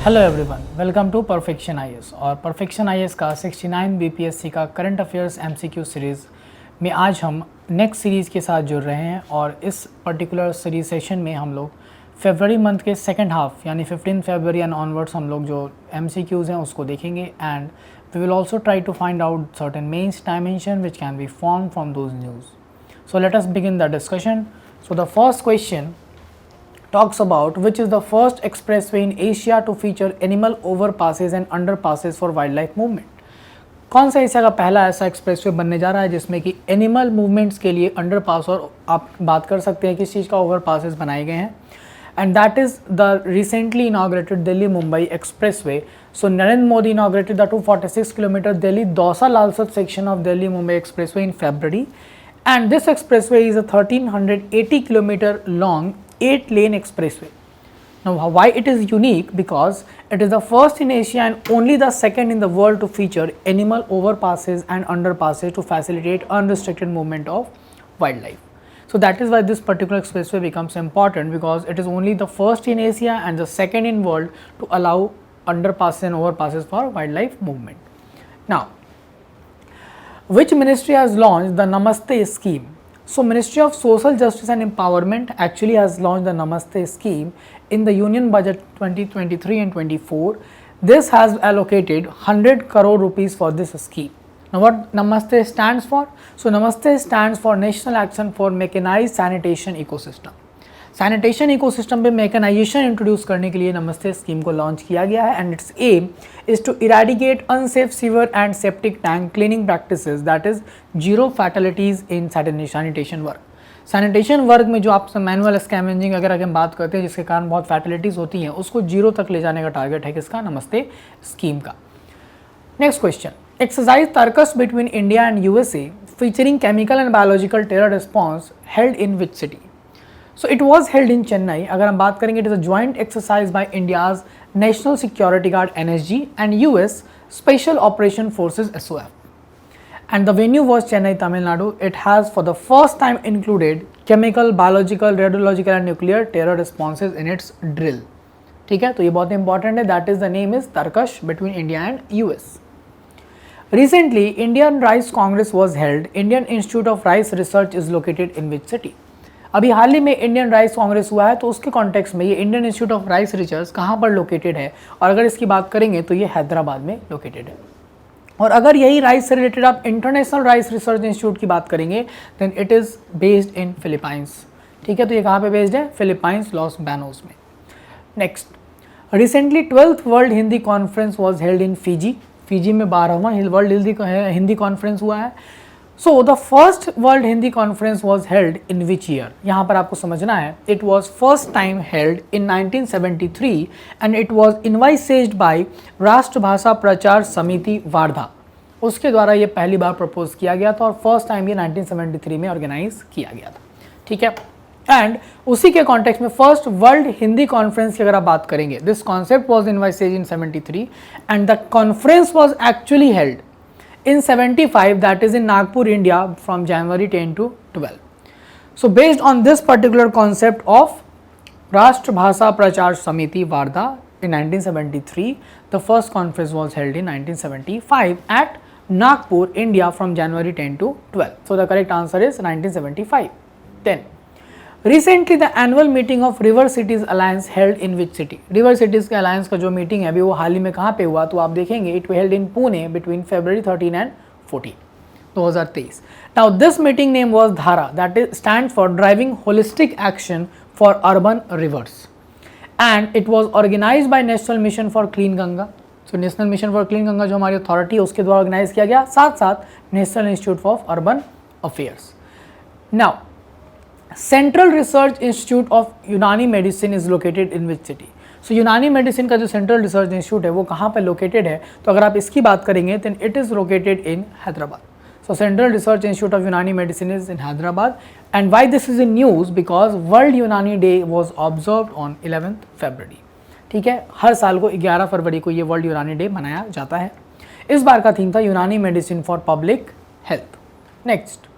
Hello everyone, welcome to perfection IAS. और perfection IAS का 69 BPSC का करंट अफेयर्स एमसीक्यू सीरीज़ में आज हम नेक्स्ट सीरीज़ के साथ जुड़ रहे हैं। और इस पर्टिकुलर सीरीज सेशन में हम लोग फरवरी मंथ के सेकंड हाफ यानी 15 फरवरी एंड ऑनवर्ड्स हम लोग जो एमसीक्यूज़ हैं उसको देखेंगे। And we will also try to find out certain mains dimension which can be form from those news. So let us begin the discussion. So the first question talks about which is the first expressway in Asia to feature animal overpasses and underpasses for wildlife movement। कौन सा Asia का पहला ऐसा expressway बनने जा रहा है जिसमें कि एनिमल मूवमेंट्स के लिए अंडरपास और आप बात कर सकते हैं किस चीज़ का ओवरपासेस बनाए गए हैं। And that is the recently inaugurated Delhi Mumbai expressway. So Narendra Modi inaugurated the 246 kilometre Delhi Dausa Lalsot section of Delhi Mumbai expressway in February, and this expressway is a 1380 kilometer long 8-lane expressway. Now why it is unique? Because it is the first in Asia and only the second in the world to feature animal overpasses and underpasses to facilitate unrestricted movement of wildlife. So that is why this particular expressway becomes important, because it is only the first in Asia and the second in world to allow underpasses and overpasses for wildlife movement. Now, which ministry has launched the Namaste scheme? So Ministry of Social Justice and Empowerment actually has launched the Namaste scheme in the Union Budget 2023 and 24. This has allocated 100 crore rupees for this scheme. Now what Namaste stands for? So Namaste stands for National Action for Mechanized Sanitation Ecosystem. Sanitation ecosystem पे mechanisation introduce करने के लिए नमस्ते scheme को launch किया गया है। And its aim is to eradicate unsafe sewer and septic tank cleaning practices, that is zero fatalities in sanitation work. Sanitation work में जो आप मैनुअल स्कैवेंजिंग वगैरह की हम बात करते हैं जिसके कारण बहुत फैटलिटीज़ होती हैं, उसको जीरो तक ले जाने का टारगेट है किसका? नमस्ते स्कीम का। Next question, exercise Tarkash between India and USA featuring chemical and biological terror response held in which city? So it was held in Chennai. अगर हम बात करेंगे, it is a joint exercise by India's National Security Guard NSG and US Special Operation Forces SOF. And the venue was Chennai, Tamil Nadu. It has for the first time included chemical, biological, radiological and nuclear terror responses in its drill. ठीक है, तो ये बहुत important है। That is the name is Tarkash between India and US. Recently, Indian Rice Congress was held. Indian Institute of Rice Research is located in which city? अभी हाल ही में Indian rice Congress हुआ है, तो उसके कॉन्टेक्स्ट में ये Indian institute of rice research कहाँ पर लोकेटेड है? और अगर इसकी बात करेंगे तो ये हैदराबाद में लोकेटेड है। और अगर यही राइस से रिलेटेड आप इंटरनेशनल राइस रिसर्च इंस्टीट्यूट की बात करेंगे then it is based in Philippines. ठीक है, तो ये कहाँ पे बेस्ड है? फिलीपाइंस, लॉस बैनोस में। Next, recently 12th world Hindi conference was held in Fiji. Fiji में 12वां वर्ल्ड हिंदी कॉन्फ्रेंस हुआ है। So the first World Hindi Conference was held in which year? यहाँ पर आपको समझना है, it was first time held in 1973 and it was envisaged by राष्ट्रभाषा प्रचार समिति वार्धा। उसके द्वारा ये पहली बार प्रपोज किया गया था और फर्स्ट टाइम ये 1973 में ऑर्गेनाइज किया गया था। ठीक है, एंड उसी के कॉन्टेक्स्ट में फर्स्ट वर्ल्ड हिंदी कॉन्फ्रेंस की अगर आप बात करेंगे, this concept was invoices in 73 and the conference was actually held in 75, that is in Nagpur, India from January 10 to 12. So based on this particular concept of Rashtrabhasha Prachar Samiti Wardha in 1973, the first conference was held in 1975 at Nagpur, India from January 10 to 12. So the correct answer is 1975. Then recently the annual meeting of river cities alliance held in which city? River cities के alliance का जो meeting है अभी वो हाल ही में कहाँ पे हुआ? तो आप देखेंगे it held in Pune between February 13 and 14, 2023। Now this meeting name was Dhara, that is stand for driving holistic action for urban rivers, and it was organise by national mission for clean Ganga. So national mission for clean Ganga जो हमारी authority है उसके द्वारा organise किया गया, साथ साथ national institute of urban affairs. Now central research institute of Unani medicine is located in which city? So Unani medicine का जो सेंट्रल रिसर्च इंस्टीट्यूट है वो कहाँ पे लोकेटेड है? तो अगर आप इसकी बात करेंगे then it is located in Hyderabad. So central research institute of Unani medicine is in Hyderabad. And why this is in news? Because world Unani day was observe on 11th February। ठीक है, हर साल को 11 फरवरी को ये वर्ल्ड यूनानी डे मनाया जाता है। इस बार का थीम था यूनानी medicine for public health. Next,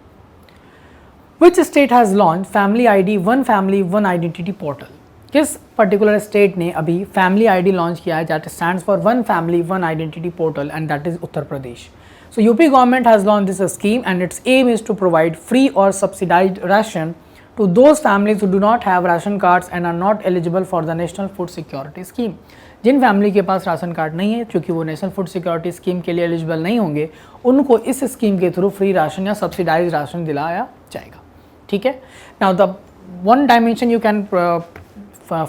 Which state has launched Family ID One Family One Identity portal? किस पर्टिकुलर स्टेट ने अभी फैमिली आईडी लॉन्च किया है, that stands for one family one identity portal, and that is Uttar Pradesh. So UP government has launched this scheme and its aim is to provide free or subsidized ration to those families who do not have ration cards and are not eligible for the National Food Security Scheme. Jin family के पास ration card नहीं है, क्योंकि वो national food security scheme के लिए eligible नहीं होंगे, उनको इस स्कीम के थ्रू फ्री राशन या सब्सिडाइज राशन दिलाया जाएगा. ठीक है. Now the one dimension you can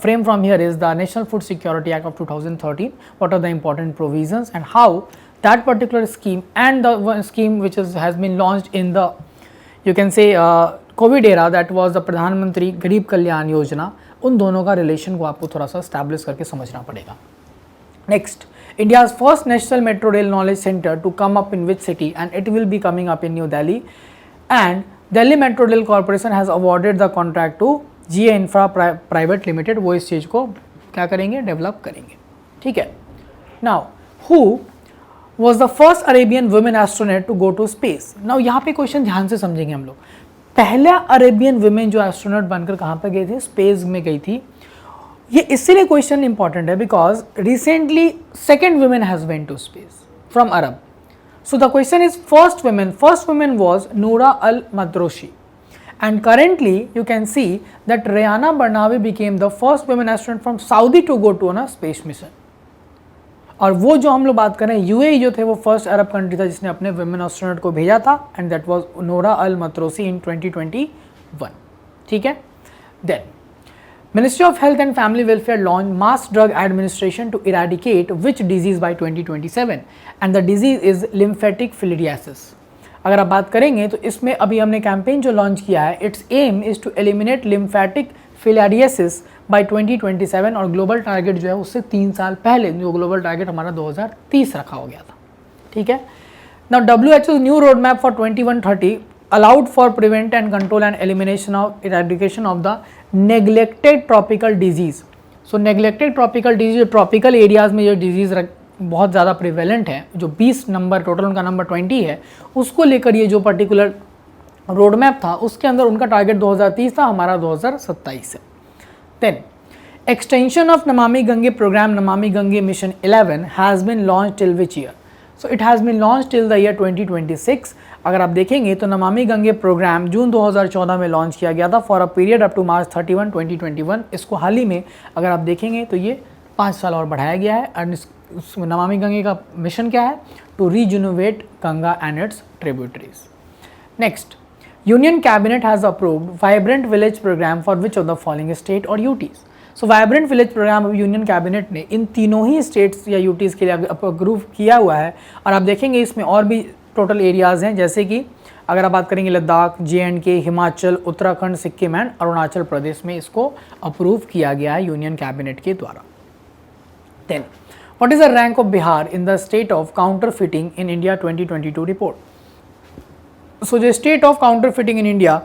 frame from here is the National Food Security Act of 2013. What are the important provisions and how that particular scheme and the one scheme which has been launched in the, you can say, COVID era, that was the प्रधानमंत्री गरीब कल्याण योजना, उन दोनों का relation को आपको थोड़ा सा establish करके समझना पड़ेगा. Next, India's first national metro rail knowledge center to come up in which city, and it will be coming up in New Delhi, and Delhi Metro Rail Corporation has awarded the contract to GA Infra Private Limited. वो इस चीज़ को क्या करेंगे, develop करेंगे. ठीक है. Now who was the first Arabian women astronaut to go to space. Now यहाँ पे क्वेश्चन ध्यान से समझेंगे हम लोग. पहला अरेबियन वुमेन जो एस्ट्रोनॉट बनकर कहाँ पर गई थी, स्पेस में गई थी. ये इसीलिए क्वेश्चन इंपॉर्टेंट है because recently second women has went to space from Arab. So the question is first women was Noura Al मद्रोशी. And currently you can see that Rayana Barnawi became the first women astronaut from Saudi to go to on a space mission. और वो जो हम लोग बात करें, UAE जो थे वो फर्स्ट अरब कंट्री था जिसने अपने वुमेन एस्ट्रोनॉट को भेजा था, and that was Noura Al Matrooshi in 2021. ठीक है. Then Ministry of Health and Family Welfare launched mass drug administration to eradicate which disease by 2027, and the disease is lymphatic filariasis. अगर आप बात करेंगे तो इसमें अभी हमने कैंपेन जो लॉन्च किया है, its aim is to eliminate lymphatic filariasis by 2027, और ग्लोबल टारगेट जो है उससे 3 साल पहले जो ग्लोबल टारगेट हमारा 2030 रखा हो गया था. ठीक है. Now WHO new road map for 2130 allowed for prevent and control and elimination of eradication of the neglected tropical disease. So neglected tropical disease, tropical areas में जो डिजीज़ बहुत ज़्यादा प्रिवेलेंट है, जो 20 नंबर, टोटल उनका नंबर 20 है, उसको लेकर ये जो पर्टिकुलर रोड मैप था उसके अंदर उनका टारगेट 2030 था, हमारा 2027 है. Then extension of Namami Gange programme, Namami Gange mission 11 has been launch till which year. So it has been launch till the year 2026. अगर आप देखेंगे तो नमामि गंगे प्रोग्राम जून 2014 में लॉन्च किया गया था for a period up to March 31, 2021. इसको हाल ही में अगर आप देखेंगे तो ये 5 साल और बढ़ाया गया है. एंड नमामि गंगे का मिशन क्या है, to rejuvenate Ganga and its tributaries. Next, union cabinet has approved vibrant village programme for which of the following state और UTs. So vibrant village programme अभी यूनियन कैबिनेट ने इन तीनों ही स्टेट्स या यूटीज़ के लिए अप्रूव किया हुआ है. और आप देखेंगे इसमें और भी टोटल एरियाज़ हैं, जैसे कि अगर आप बात करेंगे लद्दाख, JNK, हिमाचल, उत्तराखंड, सिक्किम एंड अरुणाचल प्रदेश में इसको अप्रूव किया गया है यूनियन कैबिनेट के द्वारा. Then what is the rank of Bihar in the state of counterfeiting in India 2022 report. So जो state of counterfeiting in India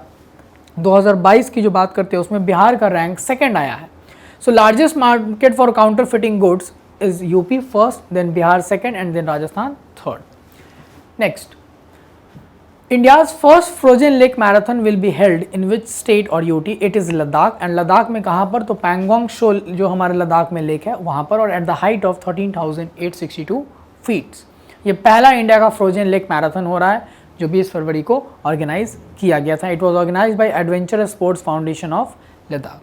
2022 की जो बात करते हैं उसमें बिहार का रैंक सेकंड आया है. So largest market for counterfeiting goods is UP first, then Bihar second, and then Rajasthan third. Next, India's first frozen lake marathon will be held in which state or UT? It is Ladakh. and Ladakh में कहाँ पर, तो पैंगोंग शोल जो हमारे लद्दाख में lake है वहाँ पर, और at the height of 13,862 feets. ये पहला इंडिया का फ्रोजन लेक मैराथन हो रहा है जो 20 फरवरी को ऑर्गेनाइज किया गया था. It was organise by adventure sports foundation of Ladakh.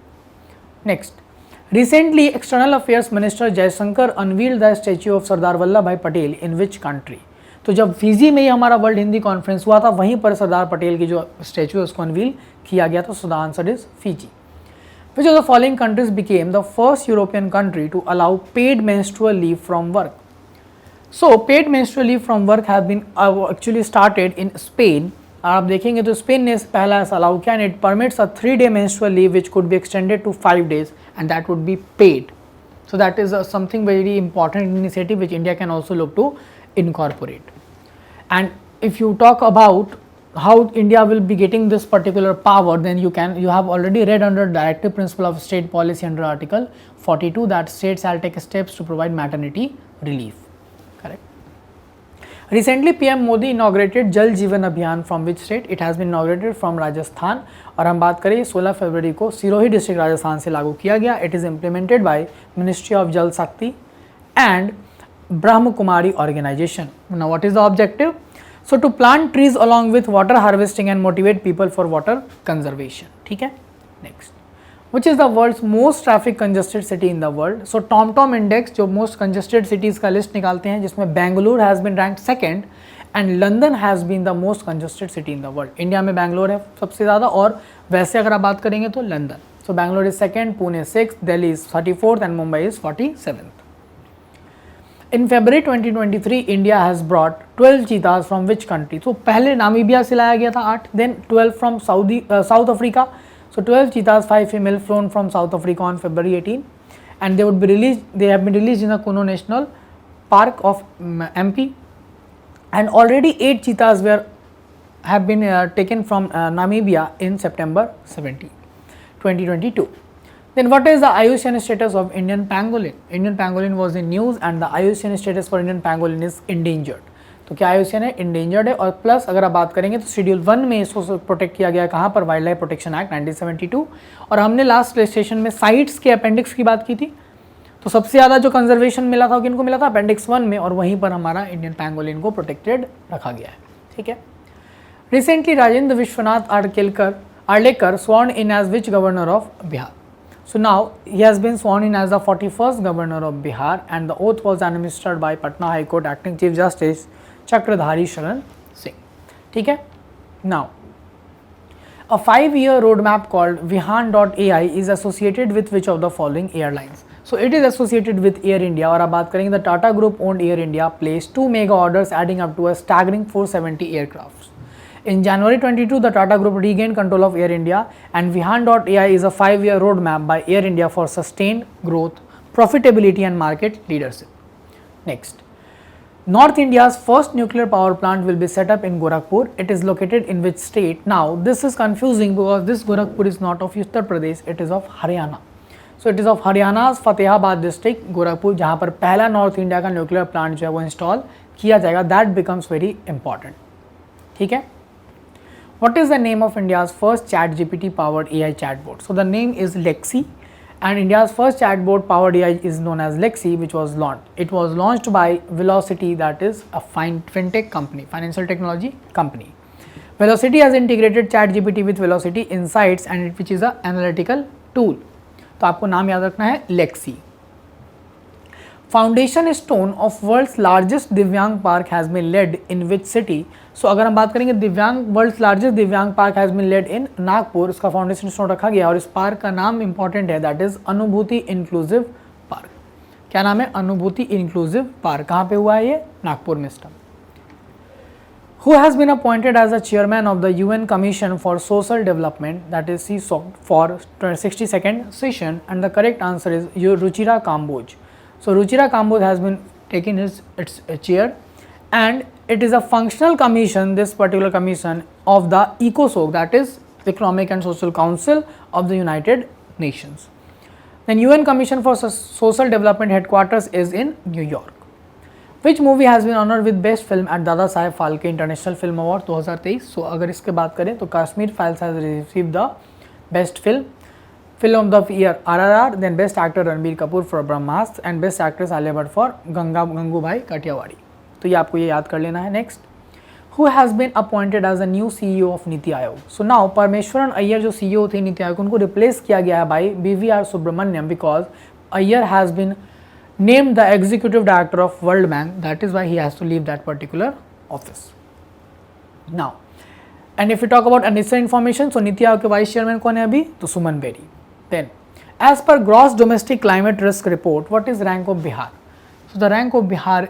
Next, recently external affairs minister Jaishankar unveiled the statue of Sardar Vallabh bhai Patel in which country. तो जब फिजी में ही हमारा वर्ल्ड हिंदी कॉन्फ्रेंस हुआ था वहीं पर सरदार पटेल की जो स्टैचू है उसको अनवील किया गया था. So the answer is Fiji. Which of the following countries became the first European country to allow paid menstrual leave from work. So paid menstrual leave from work have been actually started in Spain. आप देखेंगे तो Spain ने पहला ऐसा allow किया, and it permits a 3 day menstrual leave which could be extended to 5 days, and that would be paid. So that is something very important initiative which India can also look to incorporate. And if you talk about how India will be getting this particular power, then you have already read under directive principle of state policy under article 42 that states shall take steps to provide maternity relief. Correct. Recently, PM Modi inaugurated Jal Jeevan Abhiyan from which state? It has been inaugurated from Rajasthan, और हम बात करें 16 फरवरी को Sirohi district Rajasthan से लागू किया गया. It is implemented by ministry of Jal Shakti and Brahma Kumari organisation. Now what is the objective? So to plant trees along with water harvesting and motivate people for water conservation. ठीक है. Next, which is the world's most traffic congested city in the world? So TomTom index जो most congested cities का list निकालते हैं, जिसमें Bengaluru has been ranked second and London has been the most congested city in the world. India में बेंगलोर है सबसे ज़्यादा, और वैसे अगर आप बात करेंगे तो London. So Bangalore is second, Pune 6th, Delhi is 34th and Mumbai is 47th. In February 2023, India has brought 12 cheetahs from which country? So पहले नामीबिया से लाया गया था 8, then 12 from South Africa. So 12 cheetahs, 5 female, flown from South Africa on February 18, and they have been released in the Kuno National Park of MP, and already 8 cheetahs have been taken from Namibia in September 17, 2022. Then what is the IUCN status of Indian pangolin? Indian pangolin was in news, and the IUCN status for Indian pangolin is endangered. तो क्या IUCN है? Endangered है. और plus अगर आप बात करेंगे तो शेड्यूल 1 में इसको प्रोटेक्ट किया गया है. कहाँ पर? Wild life protection act 1972. और हमने लास्ट सेशन में साइट्स के अपेंडिक्स की बात की थी. तो सबसे ज़्यादा जो कंजर्वेशन मिला था किनको मिला था? अपेंडिक्स 1 में, और वहीं पर हमारा इंडियन पैंगोलिन को प्रोटेक्टेड रखा गया है. ठीक है. Recently Rajendra Vishwanath Arlekar sworn in as which governor of Bihar? So now he has been sworn in as the 41st governor of Bihar, and the oath was administered by Patna High Court acting Chief Justice Chakradhari Sharan Singh. ठीक है. Now, a 5-year roadmap called Vihan.ai is associated with which of the following airlines? So it is associated with Air India. और अब बात करेंगे, the Tata Group owned Air India placed 2 mega orders adding up to a staggering 470 aircrafts. In January 22, the Tata Group regained control of Air India, and Vihan.ai is a 5-year roadmap by Air India for sustained growth, profitability and market leadership. Next, North India's first nuclear power plant will be set up in Gorakhpur. It is located in which state? Now, this is confusing because this Gorakhpur is not of Uttar Pradesh, it is of Haryana. So it is of Haryana's Fatehabad district, Gorakhpur, जहाँ पर पहला north India का nuclear plant जो है वो install किया जाएगा. That becomes very important. ठीक है. What is the name of India's first ChatGPT powered AI chatbot? So the name is Lexi, and India's first chatbot powered AI is known as Lexi, which was launched. It was launched by Velocity, that is a fintech company, financial technology company. Velocity has integrated ChatGPT with Velocity Insights, and which is an analytical tool. तो आपको नाम याद रखना है Lexi. Foundation stone of world's largest Divyang park has been laid in which city? So अगर हम बात करेंगे world's largest Divyang park has been laid in Nagpur. उसका फाउंडेशन स्टोन रखा गया, और इस पार्क का नाम इंपॉर्टेंट है, दैट इज अनुभूति इंक्लूसिव पार्क. क्या नाम है? अनुभूति इंक्लूसिव पार्क. कहाँ पे हुआ है ये? नागपुर में. स्टम. Who has been appointed as the chairman of the UN Commission for Social Development, that is CSOC, for 62nd session? And the correct answer is Ruchira Kamboj. So Ruchira Kamboj has been taking its chair, and it is a functional commission, this particular commission, of the ECOSOC, that is Economic and Social Council of the United Nations. Then UN Commission for Social Development headquarters is in New York. Which movie has been honored with best film at Dada Saheb Phalke international film award 2023? So अगर इसके बात करें तो Kashmir files has received the best film of the year RRR, then best actor Ranbir Kapoor for Brahmastra, and best actress Alia Bhatt for Gangubai Kathiawadi. तो ये आपको ये याद कर लेना है. Next, who has been appointed as a new CEO of NITI Aayog? So now Parameswaran Iyer जो CEO थे नीति आयोग, उनको रिप्लेस किया गया है by BVR Subrahmanyam, because Iyer has been named the executive director of World Bank, that is why he has to leave that particular office. Now, and if we talk about unnecessary information, so NITI Aayog के vice chairman कौन है अभी? तो सुमन berry. Then, as per gross domestic climate risk report, what is rank of Bihar? So the rank of Bihar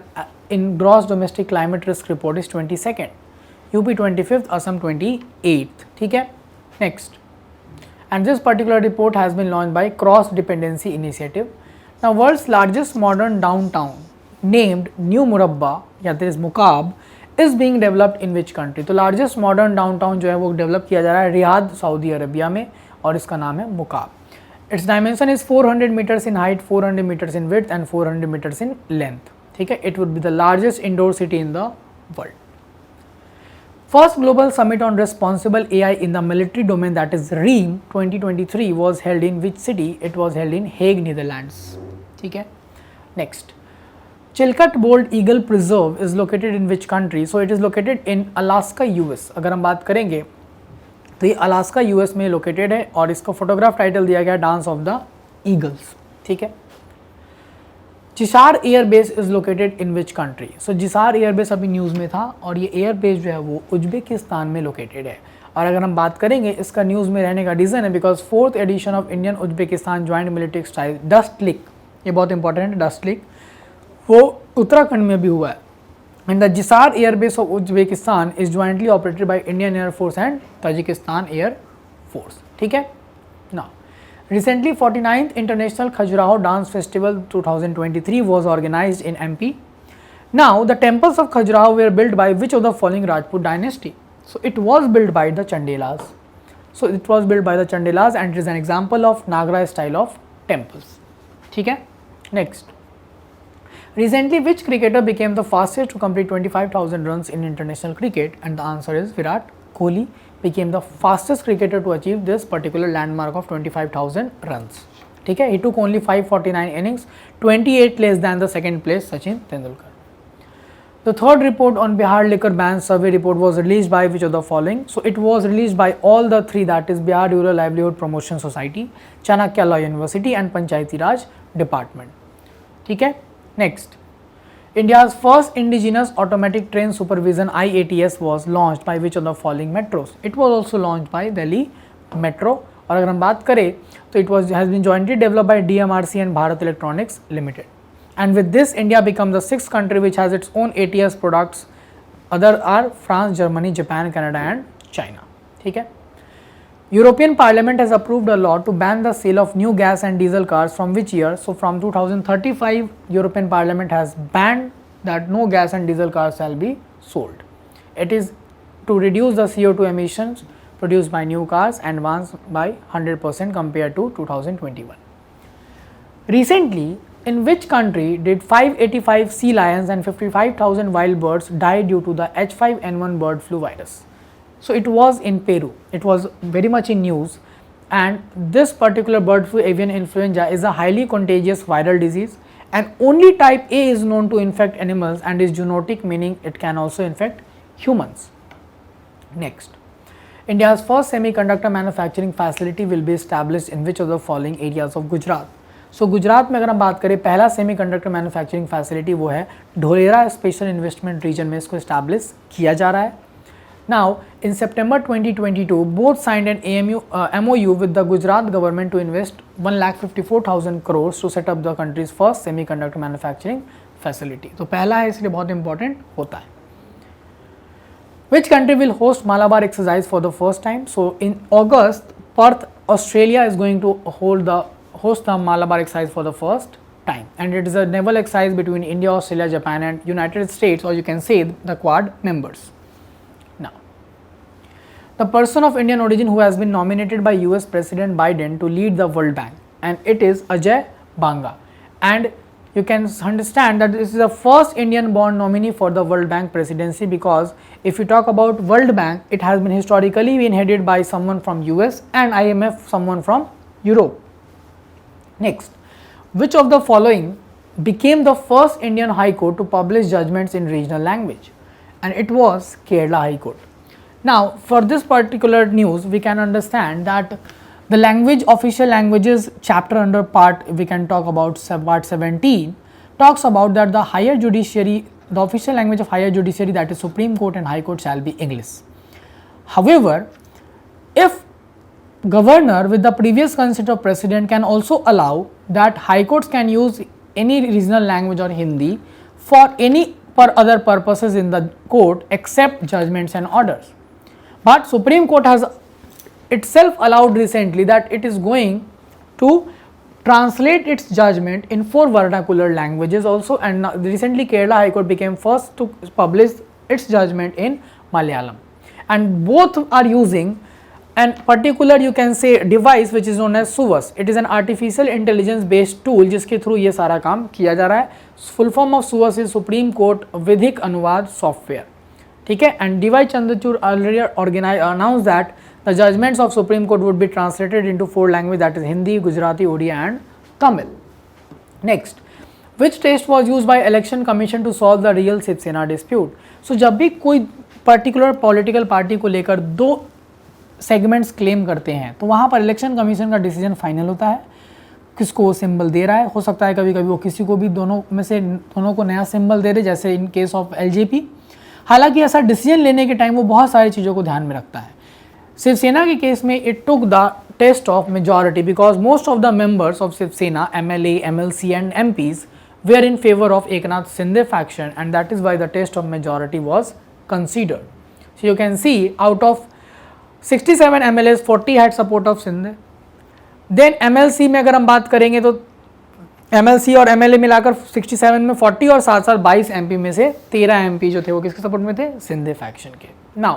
in gross domestic climate risk report is 22nd, UP 25th, Assam 28th. ठीक है. Next, and this particular report has been launched by Cross Dependency Initiative. Now, world's largest modern downtown named New Murabba, या there is Mukaab, is being developed in which country? तो largest modern downtown जो है वो develop किया जा रहा है Riyadh, Saudi Arabia में, और इसका नाम है मुकाब. Its dimension is 400 meters in height, 400 meters in width and 400 meters in length. ठीक है. It would be the largest indoor city in the world. First global summit on responsible AI in the military domain, that is REAM 2023, was held in which city? It was held in Hague, Netherlands. ठीक है. Next, Chilkat Bald Eagle Preserve is located in which country? So it is located in Alaska, US. अगर हम बात करेंगे तो ये Alaska US में located है और इसको फोटोग्राफ टाइटल दिया गया डांस ऑफ द ईगल्स. ठीक है. Gissar airbase is located in which country? So Gissar airbase अभी न्यूज़ में था और ये एयरबेस जो है वो उज्बेकिस्तान में लोकेटेड है. और अगर हम बात करेंगे इसका न्यूज़ में रहने का रीज़न है because 4th edition of Indian Uzbekistan joint military exercise Dustlik, ये बहुत इंपॉर्टेंट है, डस्ट लिक, वो उत्तराखंड में भी हुआ है. And the Gissar airbase of Uzbekistan is jointly operated by Indian air force and Tajikistan air force. ठीक है ना. Recently, 49th International Khajuraho Dance Festival 2023 was organized in MP. Now, the temples of Khajuraho were built by which of the following Rajput dynasty? So, it was built by the Chandelas. So, it was built by the Chandelas and it is an example of Nagra style of temples. ठीक है. Next. Recently, which cricketer became the fastest to complete 25,000 runs in international cricket? And the answer is Virat Kohli became the fastest cricketer to achieve this particular landmark of 25,000 runs. ठीक है. He took only 549 innings, 28 less than the second place Sachin Tendulkar. The third report on Bihar liquor ban survey report was released by which of the following? So it was released by all the three, that is Bihar Rural Livelihood Promotion Society, Chanakya Law University and Panchayati Raj Department. ठीक है. Next. India's first indigenous automatic train supervision IATS was launched by which of the following metros? It was also launched by Delhi Metro. और अगर हम बात करें तो it has been jointly developed by DMRC and Bharat Electronics Limited. And with this, India becomes the 6th country which has its own ATS products. Other are France, Germany, Japan, Canada and China. ठीक है. European Parliament has approved a law to ban the sale of new gas and diesel cars from which year? So from 2035, European Parliament has banned that no gas and diesel cars shall be sold. It is to reduce the CO2 emissions produced by new cars and vans by 100% compared to 2021. Recently, in which country did 585 sea lions and 55,000 wild birds die due to the H5N1 bird flu virus? So it was in Peru. It was very much in news, and this particular bird flu avian influenza is a highly contagious viral disease and only type A is known to infect animals and is zoonotic, meaning it can also infect humans. Next, India's first semiconductor manufacturing facility will be established in which of the following areas of Gujarat? So Gujarat में अगर हम बात करें पहला semiconductor manufacturing facility वो है Dholera special investment region में इसको एस्टैब्लिश किया जा रहा है. Now, in September 2022, both signed an MOU with the Gujarat government to invest 1,54,000 crores to set up the country's first semiconductor manufacturing facility. तो पहला है इसलिए बहुत important होता है. Which country will host Malabar exercise for the first time? So in August, Perth, Australia is going to host the Malabar exercise for the first time, and it is a naval exercise between India, Australia, Japan and United States, or you can say the Quad members. The person of Indian origin who has been nominated by US President Biden to lead the World Bank, and it is Ajay Banga. And you can understand that this is the first Indian born nominee for the World Bank presidency, because if you talk about World Bank, it has been historically been headed by someone from US and IMF someone from Europe. Next, which of the following became the first Indian High Court to publish judgments in regional language? And it was Kerala High Court. Now, for this particular news, we can understand that the language, official languages chapter under part, we can talk about part 17, talks about that the higher judiciary, the official language of higher judiciary, that is Supreme Court and High Court, shall be English. However, if governor with the previous consent of president can also allow that high courts can use any regional language or Hindi for any other purposes in the court except judgments and orders. But Supreme Court has itself allowed recently that it is going to translate its judgment in 4 vernacular languages also, and recently Kerala High Court became first to publish its judgment in Malayalam, and both are using an particular, you can say, device which is known as SUVAS. It is an artificial intelligence based tool जिसके through ये सारा काम किया जा रहा है. Full form of SUVAS is Supreme Court विधिक अनुवाद सॉफ्टवेयर. ठीक है। And D.Y.. Chandrachud earlier announced that the judgments of Supreme Court would be translated into 4 languages, that is Hindi, Gujarati, Odia and Tamil. Next, which test was used by Election Commission to solve the real Shiv Sena dispute? So जब भी कोई particular political party को लेकर 2 segments claim करते हैं तो वहाँ पर इलेक्शन कमीशन का डिसीजन फाइनल होता है, किसको सिंबल दे रहा है। हो सकता है कभी कभी वो किसी को भी दोनों में से दोनों को नया सिंबल दे दे, जैसे इन केस ऑफ एलजेपी। हालांकि ऐसा डिसीजन लेने के टाइम वो बहुत सारी चीज़ों को ध्यान में रखता है। शिवसेना के केस में it took the test of majority because most of the members of Shiv Sena MLA, MLC एंड MPs were in favor of Eknath Shinde faction, and that is why the test of majority was considered. So you can see out of 67 MLAs 40 had support of Shinde. Then MLC में अगर हम बात करेंगे तो MLC और MLA मिलाकर 67 में 40 और साथ साथ 22 MP में से 13 MP जो थे वो किसके सपोर्ट में थे? शिंदे फैक्शन के। Now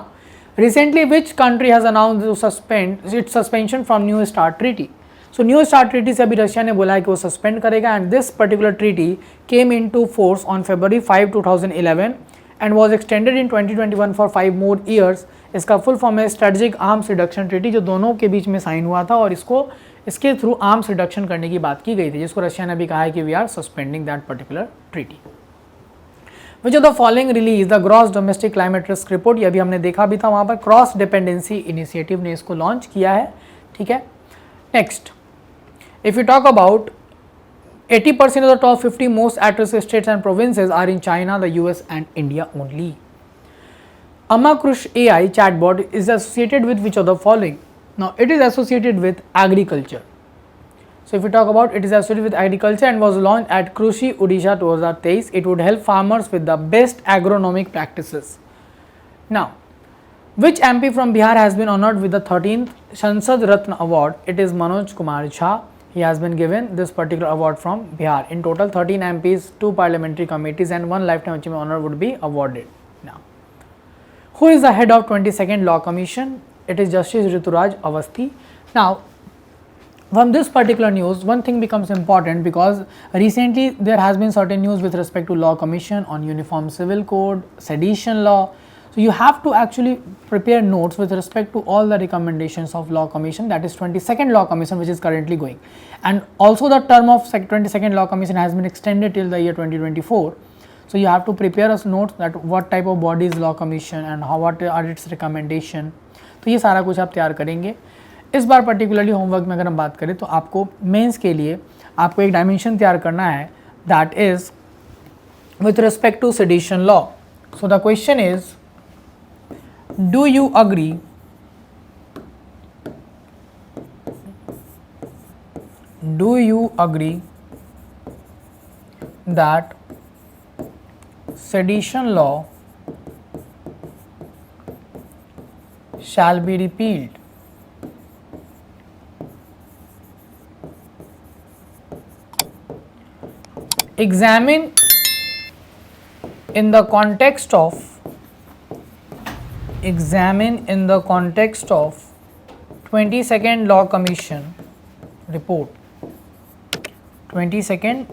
recently which country has announced to suspend its suspension from new start treaty. So new start treaty से अभी रशिया ने बोला है कि वो सस्पेंड करेगा and this particular treaty came in to force on February 5, 2011 and was extended in 2021 for 5 more years। इसका full form है स्ट्रेटेजिक आर्म्स रिडक्शन ट्रीटी, जो दोनों के बीच में साइन हुआ था और इसके थ्रू आर्म्स रिडक्शन करने की बात की गई थी, जिसको रशिया ने भी कहा है कि we are suspending that particular treaty. Which of the following release the gross domestic climate risk report. ये अभी हमने देखा भी था, वहाँ पर क्रॉस डिपेंडेंसी इनिशिएटिव ने इसको लॉन्च किया है, ठीक है। Next, if you talk about 80% of the top 50 most at-risk states and provinces are in China, the US and India only. Amakrush AI chatbot is associated with which of the following? Now it is associated with agriculture. So if we talk about it is associated with agriculture and was launched at Krushi Odisha 2023. It would help farmers with the best agronomic practices. Now, which MP from Bihar has been honored with the 13th Sansad Ratna Award? It is Manoj Kumar Jha. He has been given this particular award from Bihar. In total 13 MPs, 2 parliamentary committees and 1 lifetime achievement honor would be awarded. Now, who is the head of 22nd Law Commission? It is Justice Rituraj Avasthi. Now, from this particular news, one thing becomes important because recently there has been certain news with respect to Law Commission on Uniform Civil Code, sedition law. So you have to actually prepare notes with respect to all the recommendations of Law Commission, that is 22nd Law Commission, which is currently going. And also the term of 22nd Law Commission has been extended till the year 2024. So you have to prepare a note that what type of body is Law Commission and what are its recommendation. तो ये सारा कुछ आप तैयार करेंगे। इस बार particularly homework में अगर हम बात करें तो आपको मेंस के लिए आपको एक डायमेंशन तैयार करना है, that is with respect to sedition law. So the question is, do you agree that sedition law shall be repealed? Examine in the context of 22nd Law Commission report. 22nd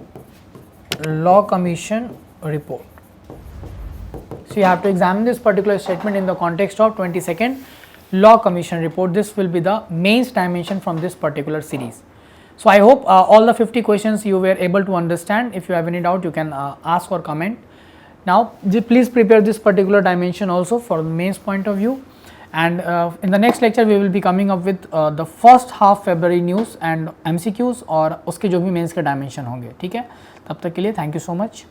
Law Commission report. So you have to examine this particular statement in the context of 22nd Law Commission report. This will be the main dimension from this particular series. So I hope all the 50 questions you were able to understand. If you have any doubt, you can ask or comment. Now please prepare this particular dimension also for the mains point of view, and in the next lecture we will be coming up with the first half February news and MCQs और उसके जो भी mains के dimension होंगे, ठीक है। तब तक के लिए थैंक यू सो मच।